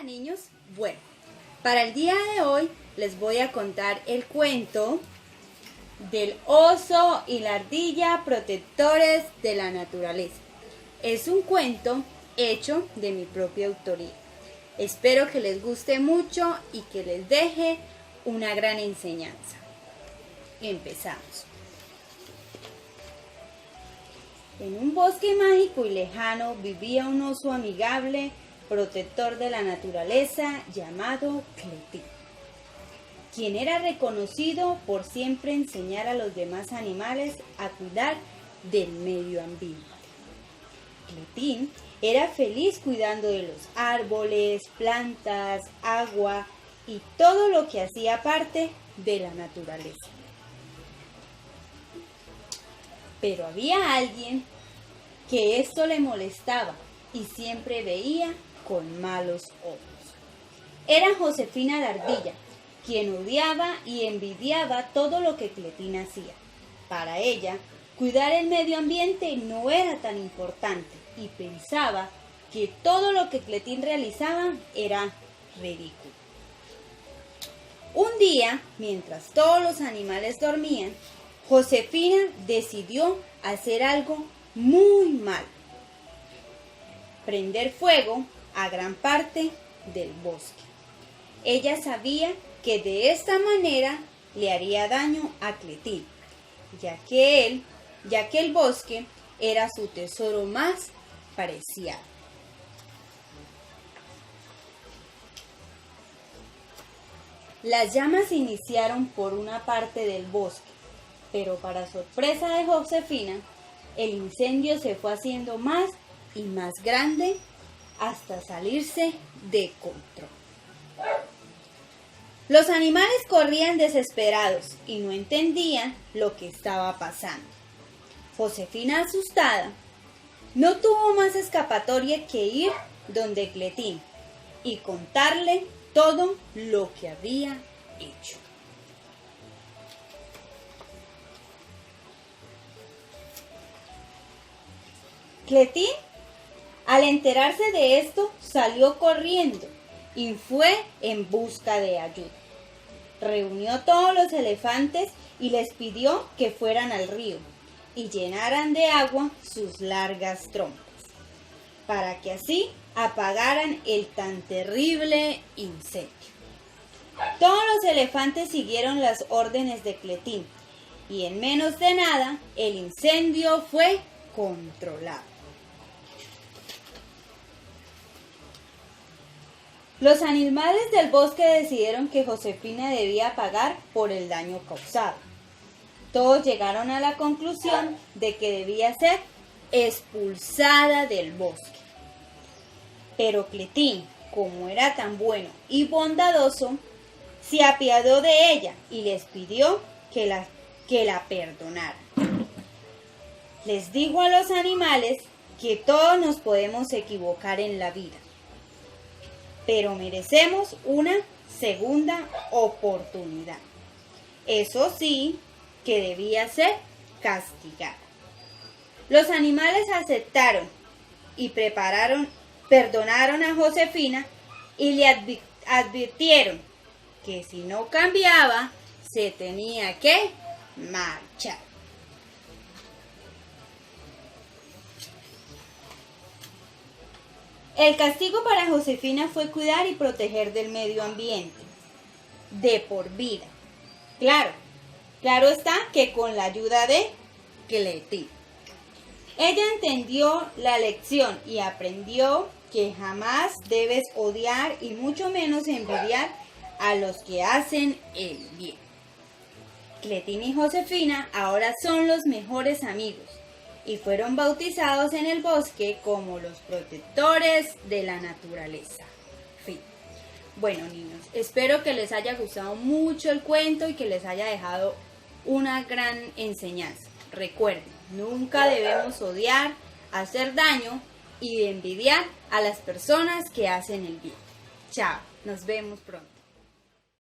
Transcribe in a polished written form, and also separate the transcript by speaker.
Speaker 1: niños, bueno, para el día de hoy les voy a contar el cuento del oso y la ardilla protectores de la naturaleza. Es un cuento hecho de mi propia autoría. Espero que les guste mucho y que les deje una gran enseñanza. Empezamos. En un bosque mágico y lejano vivía un oso amigable, protector de la naturaleza, llamado Cletín, quien era reconocido por siempre enseñar a los demás animales a cuidar del medio ambiente. Cletín era feliz cuidando de los árboles, plantas, agua y todo lo que hacía parte de la naturaleza. Pero había alguien que esto le molestaba y siempre veía con malos ojos. Era Josefina la ardilla, quien odiaba y envidiaba todo lo que Cletín hacía. Para ella, cuidar el medio ambiente no era tan importante y pensaba que todo lo que Cletín realizaba era ridículo. Un día, mientras todos los animales dormían, Josefina decidió hacer algo muy malo: prender fuego a gran parte del bosque. Ella sabía que de esta manera le haría daño a Cletín, ya que el bosque era su tesoro más preciado. Las llamas se iniciaron por una parte del bosque, pero para sorpresa de Josefina, el incendio se fue haciendo más y más grande hasta salirse de control. Los animales corrían desesperados y no entendían lo que estaba pasando. Josefina, asustada, no tuvo más escapatoria que ir donde Cletín y contarle todo lo que había hecho. Cletín, al enterarse de esto, salió corriendo y fue en busca de ayuda. Reunió a todos los elefantes y les pidió que fueran al río y llenaran de agua sus largas trompas, para que así apagaran el tan terrible incendio. Todos los elefantes siguieron las órdenes de Cletín y en menos de nada el incendio fue controlado. Los animales del bosque decidieron que Josefina debía pagar por el daño causado. Todos llegaron a la conclusión de que debía ser expulsada del bosque. Pero Cletín, como era tan bueno y bondadoso, se apiadó de ella y les pidió que la perdonara. Les dijo a los animales que todos nos podemos equivocar en la vida, pero merecemos una segunda oportunidad. Eso sí, que debía ser castigada. Los animales aceptaron y perdonaron a Josefina y le advirtieron que si no cambiaba, se tenía que marchar. El castigo para Josefina fue cuidar y proteger del medio ambiente, de por vida. Claro está que con la ayuda de Cletín. Ella entendió la lección y aprendió que jamás debes odiar y mucho menos envidiar a los que hacen el bien. Cletín y Josefina ahora son los mejores amigos y fueron bautizados en el bosque como los protectores de la naturaleza. Fin. Bueno, niños, espero que les haya gustado mucho el cuento y que les haya dejado una gran enseñanza. Recuerden, nunca debemos odiar, hacer daño y envidiar a las personas que hacen el bien. Chao, nos vemos pronto.